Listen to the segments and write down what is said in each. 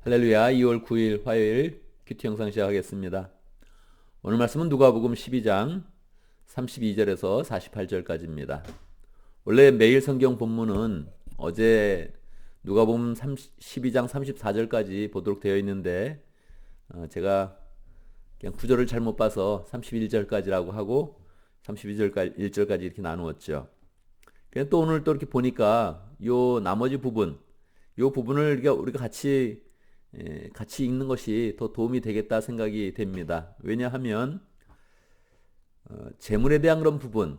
할렐루야. 2월 9일 화요일 큐티 영상 시작하겠습니다. 오늘 말씀은 누가복음 12장 32절에서 48절까지입니다. 원래 매일 성경 본문은 어제 누가복음 12장 34절까지 보도록 되어 있는데 제가 그냥 구절을 잘못 봐서 31절까지라고 하고 32절까지 1절까지 이렇게 나누었죠. 그냥 또 오늘 또 이렇게 보니까 요 나머지 부분, 요 부분을 우리가 같이 읽는 것이 더 도움이 되겠다 생각이 됩니다. 왜냐하면 재물에 대한 그런 부분,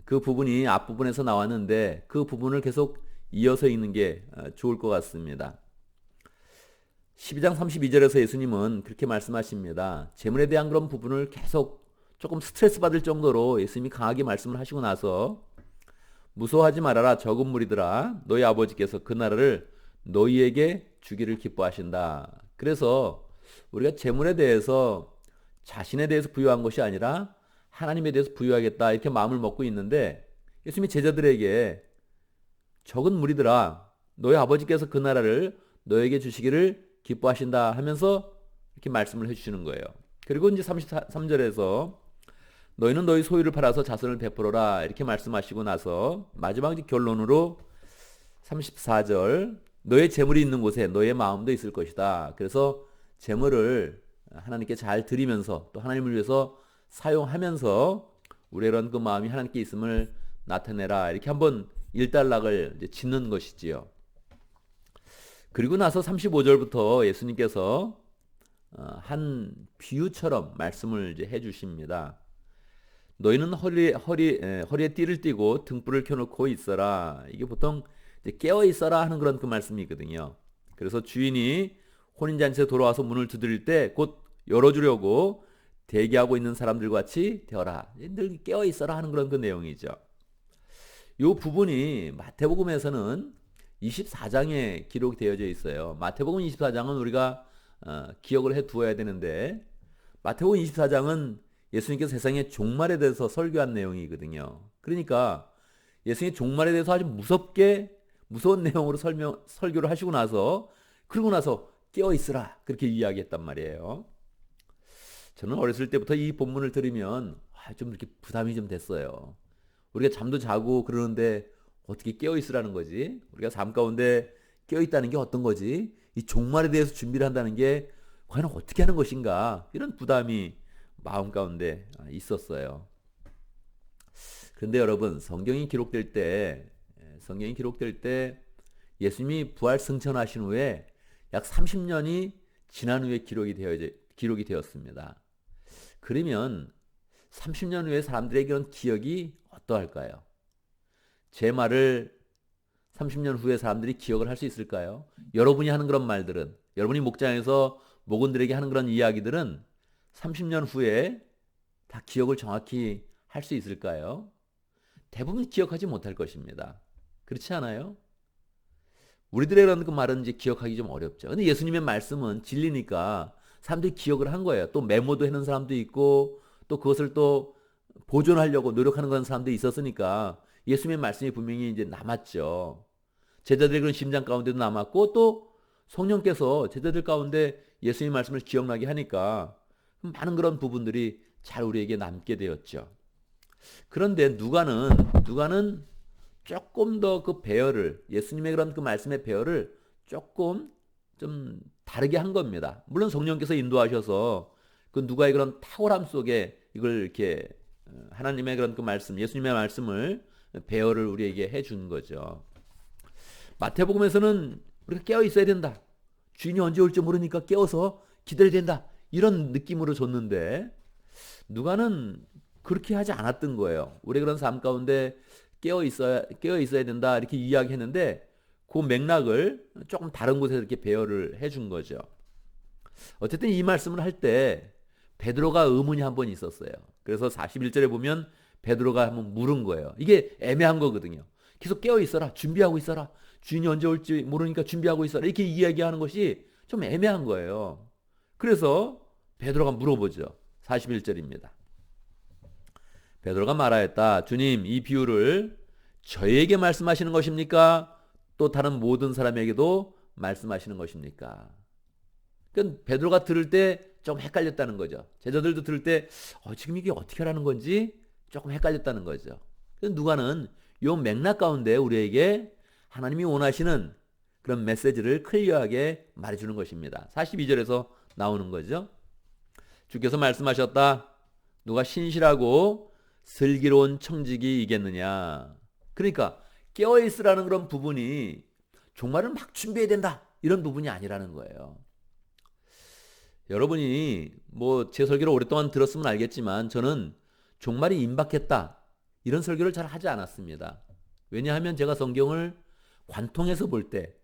그 부분이 앞부분에서 나왔는데 그 부분을 계속 이어서 읽는 게 좋을 것 같습니다. 12장 32절에서 예수님은 그렇게 말씀하십니다. 재물에 대한 그런 부분을 계속 조금 스트레스 받을 정도로 예수님이 강하게 말씀을 하시고 나서 무서워하지 말아라 적은 무리들아, 너희 아버지께서 그 나라를 너희에게 주기를 기뻐하신다. 그래서 우리가 재물에 대해서 자신에 대해서 부여한 것이 아니라 하나님에 대해서 부여하겠다 이렇게 마음을 먹고 있는데, 예수님이 제자들에게 적은 무리들아, 너희 아버지께서 그 나라를 너에게 주시기를 기뻐하신다 하면서 이렇게 말씀을 해주시는 거예요. 그리고 이제 33절에서 너희는 너희 소유를 팔아서 자선을 베풀어라 이렇게 말씀하시고 나서 마지막 결론으로 34절 너의 재물이 있는 곳에 너의 마음도 있을 것이다. 그래서 재물을 하나님께 잘 드리면서 또 하나님을 위해서 사용하면서 우리의 이런 그 마음이 하나님께 있음을 나타내라. 이렇게 한번 일단락을 이제 짓는 것이지요. 그리고 나서 35절부터 예수님께서 한 비유처럼 말씀을 이제 해주십니다. 너희는 허리에 띠를 띠고 등불을 켜놓고 있어라. 이게 보통 깨어 있어라 하는 그런 그 말씀이거든요. 그래서 주인이 혼인잔치에 돌아와서 문을 두드릴 때 곧 열어주려고 대기하고 있는 사람들과 같이 되어라. 늘 깨어 있어라 하는 그런 그 내용이죠. 이 부분이 마태복음에서는 24장에 기록이 되어져 있어요. 마태복음 24장은 우리가 기억을 해 두어야 되는데, 마태복음 24장은 예수님께서 세상의 종말에 대해서 설교한 내용이거든요. 그러니까 예수님의 종말에 대해서 아주 무서운 내용으로 설교를 하시고 나서, 그러고 나서 깨어 있으라 그렇게 이야기했단 말이에요. 저는 어렸을 때부터 이 본문을 들으면 좀 이렇게 부담이 좀 됐어요. 우리가 잠도 자고 그러는데 어떻게 깨어 있으라는 거지? 우리가 삶 가운데 깨어 있다는 게 어떤 거지? 이 종말에 대해서 준비를 한다는 게 과연 어떻게 하는 것인가? 이런 부담이 마음 가운데 있었어요. 그런데 여러분, 성경이 기록될 때 예수님이 부활 승천하신 후에 약 30년이 지난 후에 기록이 되었습니다. 그러면 30년 후에 사람들에게 이런 기억이 어떠할까요? 제 말을 30년 후에 사람들이 기억을 할 수 있을까요? 여러분이 하는 그런 말들은, 여러분이 목장에서 목원들에게 하는 그런 이야기들은 30년 후에 다 기억을 정확히 할 수 있을까요? 대부분 기억하지 못할 것입니다. 그렇지 않아요? 우리들의 그런 그 말은 이제 기억하기 좀 어렵죠. 근데 예수님의 말씀은 진리니까 사람들이 기억을 한 거예요. 또 메모도 해놓은 사람도 있고, 또 그것을 또 보존하려고 노력하는 그런 사람도 있었으니까 예수님의 말씀이 분명히 이제 남았죠. 제자들의 그런 심장 가운데도 남았고, 또 성령께서 제자들 가운데 예수님의 말씀을 기억나게 하니까 많은 그런 부분들이 잘 우리에게 남게 되었죠. 그런데 누가는 조금 더 그 배열을, 예수님의 그런 그 말씀의 배열을 조금 좀 다르게 한 겁니다. 물론 성령께서 인도하셔서 그 누가의 그런 탁월함 속에 이걸 이렇게 하나님의 그런 그 말씀, 예수님의 말씀을 배열을 우리에게 해준 거죠. 마태복음에서는 우리가 깨어 있어야 된다. 주인이 언제 올지 모르니까 깨어서 기다려야 된다. 이런 느낌으로 줬는데, 누가는 그렇게 하지 않았던 거예요. 우리 그런 삶 가운데 깨어 있어야 된다 이렇게 이야기했는데, 그 맥락을 조금 다른 곳에서 이렇게 배열을 해준 거죠. 어쨌든 이 말씀을 할 때 베드로가 의문이 한 번 있었어요. 그래서 41절에 보면 베드로가 한번 물은 거예요. 이게 애매한 거거든요. 계속 깨어 있어라, 준비하고 있어라, 주인이 언제 올지 모르니까 준비하고 있어라, 이렇게 이야기하는 것이 좀 애매한 거예요. 그래서 베드로가 물어보죠. 41절입니다. 베드로가 말하였다. 주님, 이 비유를 저에게 말씀하시는 것입니까? 또 다른 모든 사람에게도 말씀하시는 것입니까? 그러니까 베드로가 들을 때 좀 헷갈렸다는 거죠. 제자들도 들을 때 지금 이게 어떻게 하라는 건지 조금 헷갈렸다는 거죠. 누가는 이 맥락 가운데 우리에게 하나님이 원하시는 그런 메시지를 클리어하게 말해주는 것입니다. 42절에서 나오는 거죠. 주께서 말씀하셨다. 누가 신실하고 슬기로운 청지기 이겠느냐. 그러니까 깨어있으라는 그런 부분이 종말을 막 준비해야 된다, 이런 부분이 아니라는 거예요. 여러분이 제 설교를 오랫동안 들었으면 알겠지만 저는 종말이 임박했다, 이런 설교를 잘 하지 않았습니다. 왜냐하면 제가 성경을 관통해서 볼 때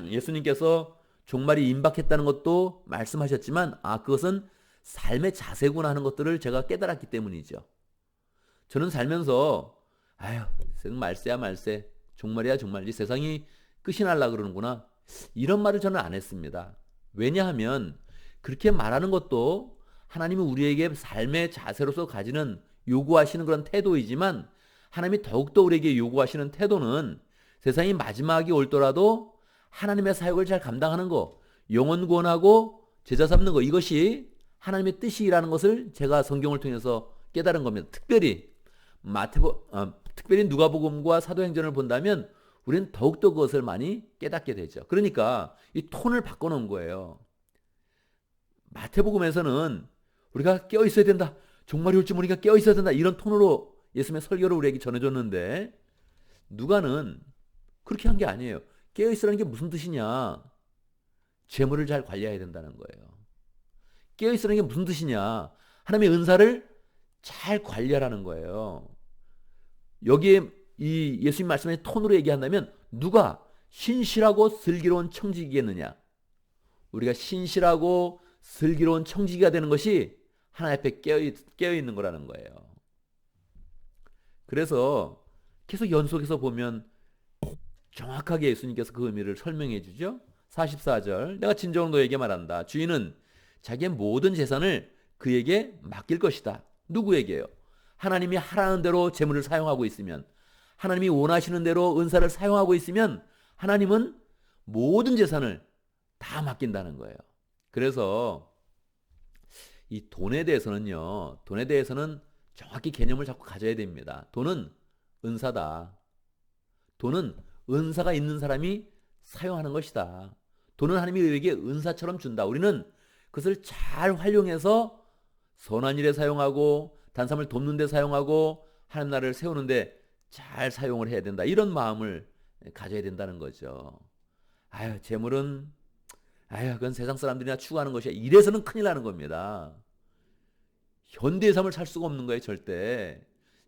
예수님께서 종말이 임박했다는 것도 말씀하셨지만 그것은 삶의 자세구나 하는 것들을 제가 깨달았기 때문이죠. 저는 살면서 말세야 말세, 종말이야 종말이지, 세상이 끝이 날라 그러는구나, 이런 말을 저는 안 했습니다. 왜냐하면 그렇게 말하는 것도 하나님이 우리에게 삶의 자세로서 가지는 요구하시는 그런 태도이지만, 하나님이 더욱더 우리에게 요구하시는 태도는 세상이 마지막이 올더라도 하나님의 사역을 잘 감당하는 거, 영혼 구원하고 제자 삼는 거, 이것이 하나님의 뜻이라는 것을 제가 성경을 통해서 깨달은 겁니다. 특별히 누가복음과 사도행전을 본다면 우리는 더욱더 그것을 많이 깨닫게 되죠. 그러니까 이 톤을 바꿔놓은 거예요. 마태복음에서는 우리가 깨어 있어야 된다, 종말이 올지 모르니까 깨어 있어야 된다, 이런 톤으로 예수님의 설교를 우리에게 전해줬는데, 누가는 그렇게 한 게 아니에요. 깨어 있으라는 게 무슨 뜻이냐? 재물을 잘 관리해야 된다는 거예요. 깨어 있으라는 게 무슨 뜻이냐? 하나님의 은사를 잘 관리하라는 거예요. 여기에 이 예수님 말씀의 톤으로 얘기한다면, 누가 신실하고 슬기로운 청지기겠느냐? 우리가 신실하고 슬기로운 청지기가 되는 것이 하나님 앞에 깨어 있는 거라는 거예요. 그래서 계속 연속해서 보면 정확하게 예수님께서 그 의미를 설명해 주죠. 44절, 내가 진정으로 너에게 말한다. 주인은 자기의 모든 재산을 그에게 맡길 것이다. 누구에게요? 하나님이 하라는 대로 재물을 사용하고 있으면, 하나님이 원하시는 대로 은사를 사용하고 있으면 하나님은 모든 재산을 다 맡긴다는 거예요. 그래서 이 돈에 대해서는 정확히 개념을 자꾸 가져야 됩니다. 돈은 은사다. 돈은 은사가 있는 사람이 사용하는 것이다. 돈은 하나님이 우리에게 은사처럼 준다. 우리는 그것을 잘 활용해서 선한 일에 사용하고, 단사람을 돕는 데 사용하고, 하나님 나라를 세우는 데 잘 사용을 해야 된다, 이런 마음을 가져야 된다는 거죠. 재물은 그건 세상 사람들이나 추구하는 것이야, 이래서는 큰일 나는 겁니다. 현대의 삶을 살 수가 없는 거예요. 절대.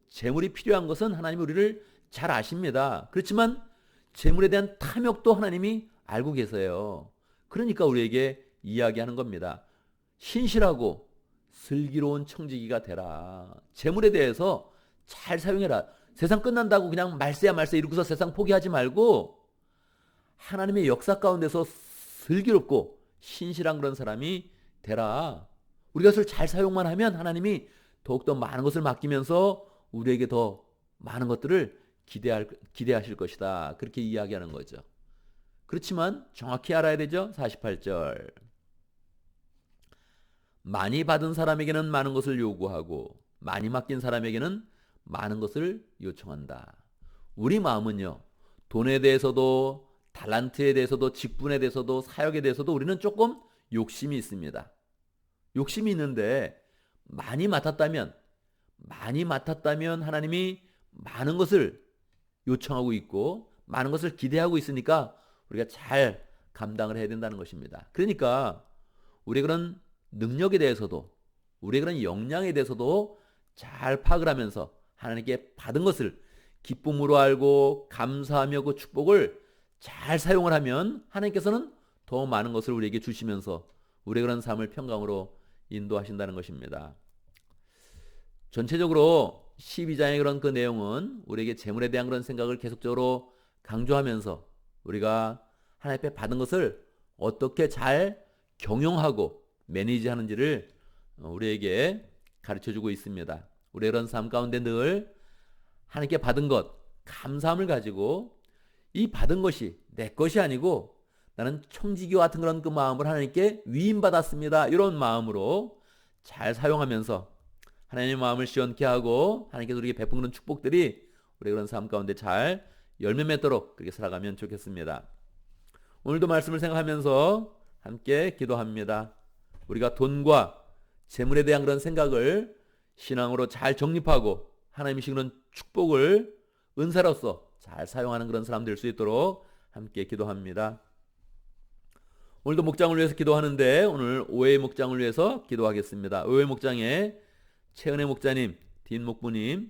재물이 필요한 것은 하나님이 우리를 잘 아십니다. 그렇지만 재물에 대한 탐욕도 하나님이 알고 계세요. 그러니까 우리에게 이야기하는 겁니다. 신실하고 슬기로운 청지기가 되라. 재물에 대해서 잘 사용해라. 세상 끝난다고 그냥 말세야 말세 이러고서 세상 포기하지 말고 하나님의 역사 가운데서 슬기롭고 신실한 그런 사람이 되라. 우리가 그것을 잘 사용만 하면 하나님이 더욱더 많은 것을 맡기면서 우리에게 더 많은 것들을 기대하실 것이다. 그렇게 이야기하는 거죠. 그렇지만 정확히 알아야 되죠. 48절. 많이 받은 사람에게는 많은 것을 요구하고 많이 맡긴 사람에게는 많은 것을 요청한다. 우리 마음은요, 돈에 대해서도 달란트에 대해서도 직분에 대해서도 사역에 대해서도 우리는 조금 욕심이 있습니다. 욕심이 있는데 많이 맡았다면 하나님이 많은 것을 요청하고 있고 많은 것을 기대하고 있으니까 우리가 잘 감당을 해야 된다는 것입니다. 그러니까 우리의 그런 능력에 대해서도 우리의 그런 역량에 대해서도 잘 파악을 하면서 하나님께 받은 것을 기쁨으로 알고 감사하며 그 축복을 잘 사용을 하면 하나님께서는 더 많은 것을 우리에게 주시면서 우리의 그런 삶을 평강으로 인도하신다는 것입니다. 전체적으로 12장의 그런 그 내용은 우리에게 재물에 대한 그런 생각을 계속적으로 강조하면서 우리가 하나님 앞에 받은 것을 어떻게 잘 경영하고 매니지하는지를 우리에게 가르쳐주고 있습니다. 우리의 그런 삶 가운데 늘 하나님께 받은 것, 감사함을 가지고 이 받은 것이 내 것이 아니고 나는 청지기와 같은 그런 그 마음을 하나님께 위임받았습니다. 이런 마음으로 잘 사용하면서 하나님의 마음을 시원케 하고 하나님께서 우리에게 베푸는 축복들이 우리 그런 삶 가운데 잘 열매 맺도록 그렇게 살아가면 좋겠습니다. 오늘도 말씀을 생각하면서 함께 기도합니다. 우리가 돈과 재물에 대한 그런 생각을 신앙으로 잘 정립하고 하나님이 주신 그런 축복을 은사로서 잘 사용하는 그런 사람 될 수 있도록 함께 기도합니다. 오늘도 목장을 위해서 기도하는데 오늘 오해 목장을 위해서 기도하겠습니다. 오해 목장에 최은혜 목자님, 딘 목부님,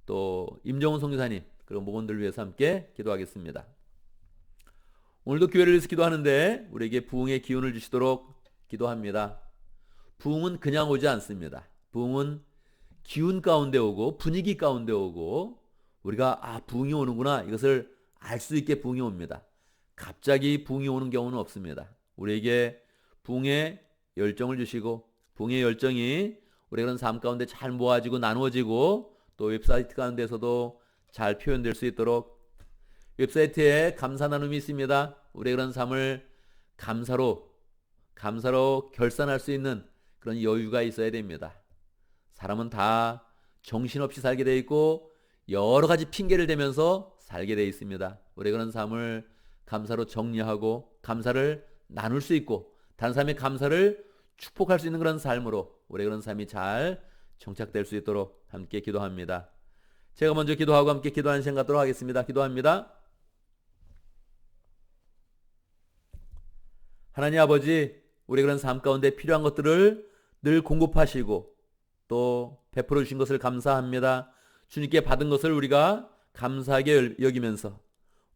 또 임정훈 선교사님 그리고 목원들 위해서 함께 기도하겠습니다. 오늘도 교회를 위해서 기도하는데 우리에게 부흥의 기운을 주시도록 기도합니다. 부흥은 그냥 오지 않습니다. 부흥은 기운 가운데 오고 분위기 가운데 오고 우리가 부흥이 오는구나 이것을 알 수 있게 부흥이 옵니다. 갑자기 부흥이 오는 경우는 없습니다. 우리에게 부흥의 열정을 주시고 부흥의 열정이 우리 그런 삶 가운데 잘 모아지고 나누어지고 또 웹사이트 가운데서도 잘 표현될 수 있도록 웹사이트에 감사 나눔이 있습니다. 우리 그런 삶을 감사로 결산할 수 있는 그런 여유가 있어야 됩니다. 사람은 다 정신없이 살게 돼 있고 여러 가지 핑계를 대면서 살게 돼 있습니다. 우리 그런 삶을 감사로 정리하고 감사를 나눌 수 있고 다른 사람의 감사를 축복할 수 있는 그런 삶으로 우리 그런 삶이 잘 정착될 수 있도록 함께 기도합니다. 제가 먼저 기도하고 함께 기도하는 시간 갖도록 하겠습니다. 기도합니다. 하나님 아버지, 우리 그런 삶 가운데 필요한 것들을 늘 공급하시고 또 베풀어 주신 것을 감사합니다. 주님께 받은 것을 우리가 감사하게 여기면서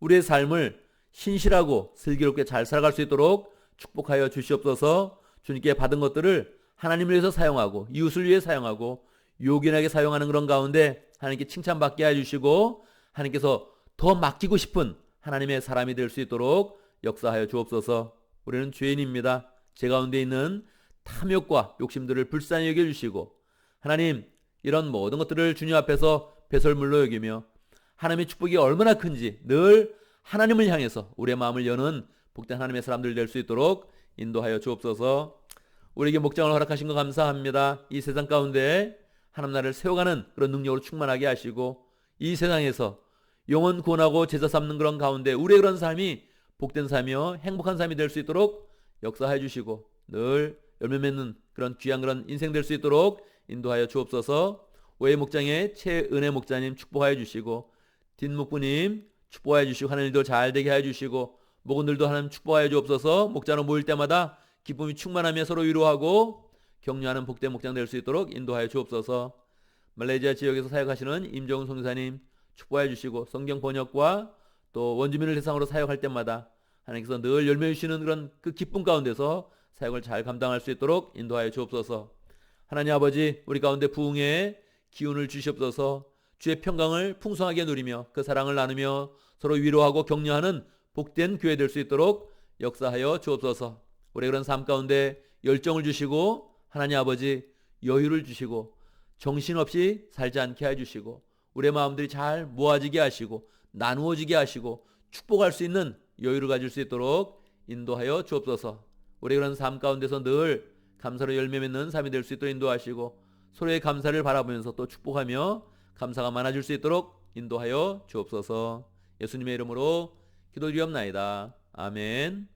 우리의 삶을 신실하고 슬기롭게 잘 살아갈 수 있도록 축복하여 주시옵소서. 주님께 받은 것들을 하나님을 위해서 사용하고 이웃을 위해 사용하고 요긴하게 사용하는 그런 가운데 하나님께 칭찬받게 해주시고 하나님께서 더 맡기고 싶은 하나님의 사람이 될 수 있도록 역사하여 주옵소서. 우리는 죄인입니다. 제 가운데 있는 탐욕과 욕심들을 불쌍히 여겨주시고 하나님 이런 모든 것들을 주님 앞에서 배설물로 여기며 하나님의 축복이 얼마나 큰지 늘 하나님을 향해서 우리의 마음을 여는 복된 하나님의 사람들 될 수 있도록 인도하여 주옵소서. 우리에게 목장을 허락하신 것 감사합니다. 이 세상 가운데 하나님 나라를 세워가는 그런 능력으로 충만하게 하시고 이 세상에서 영혼 구원하고 제자 삼는 그런 가운데 우리의 그런 삶이 복된 삶이요 행복한 삶이 될 수 있도록 역사해 주시고 늘 열매 맺는 그런 귀한 그런 인생 될 수 있도록 인도하여 주옵소서. 오해 목장의 최은혜 목자님 축복하여 주시고 뒷목부님 축복하여 주시고 하는 일도 잘 되게 해 주시고 목원들도 하나님 축복하여 주옵소서. 목자로 모일 때마다 기쁨이 충만하며 서로 위로하고 격려하는 복된 목장 될 수 있도록 인도하여 주옵소서. 말레이시아 지역에서 사역하시는 임정훈 선교사님 축복하여 주시고 성경 번역과 또 원주민을 대상으로 사역할 때마다 하나님께서 늘 열매 주시는 그런 그 기쁨 가운데서 사역을 잘 감당할 수 있도록 인도하여 주옵소서. 하나님 아버지 우리 가운데 부흥의 기운을 주시옵소서. 주의 평강을 풍성하게 누리며 그 사랑을 나누며 서로 위로하고 격려하는 복된 교회 될 수 있도록 역사하여 주옵소서. 우리 그런 삶 가운데 열정을 주시고 하나님 아버지 여유를 주시고 정신없이 살지 않게 해주시고 우리의 마음들이 잘 모아지게 하시고 나누어지게 하시고 축복할 수 있는 여유를 가질 수 있도록 인도하여 주옵소서. 우리 그런 삶 가운데서 늘 감사로 열매 맺는 삶이 될 수 있도록 인도하시고 서로의 감사를 바라보면서 또 축복하며 감사가 많아질 수 있도록 인도하여 주옵소서. 예수님의 이름으로 기도드리옵나이다. 아멘.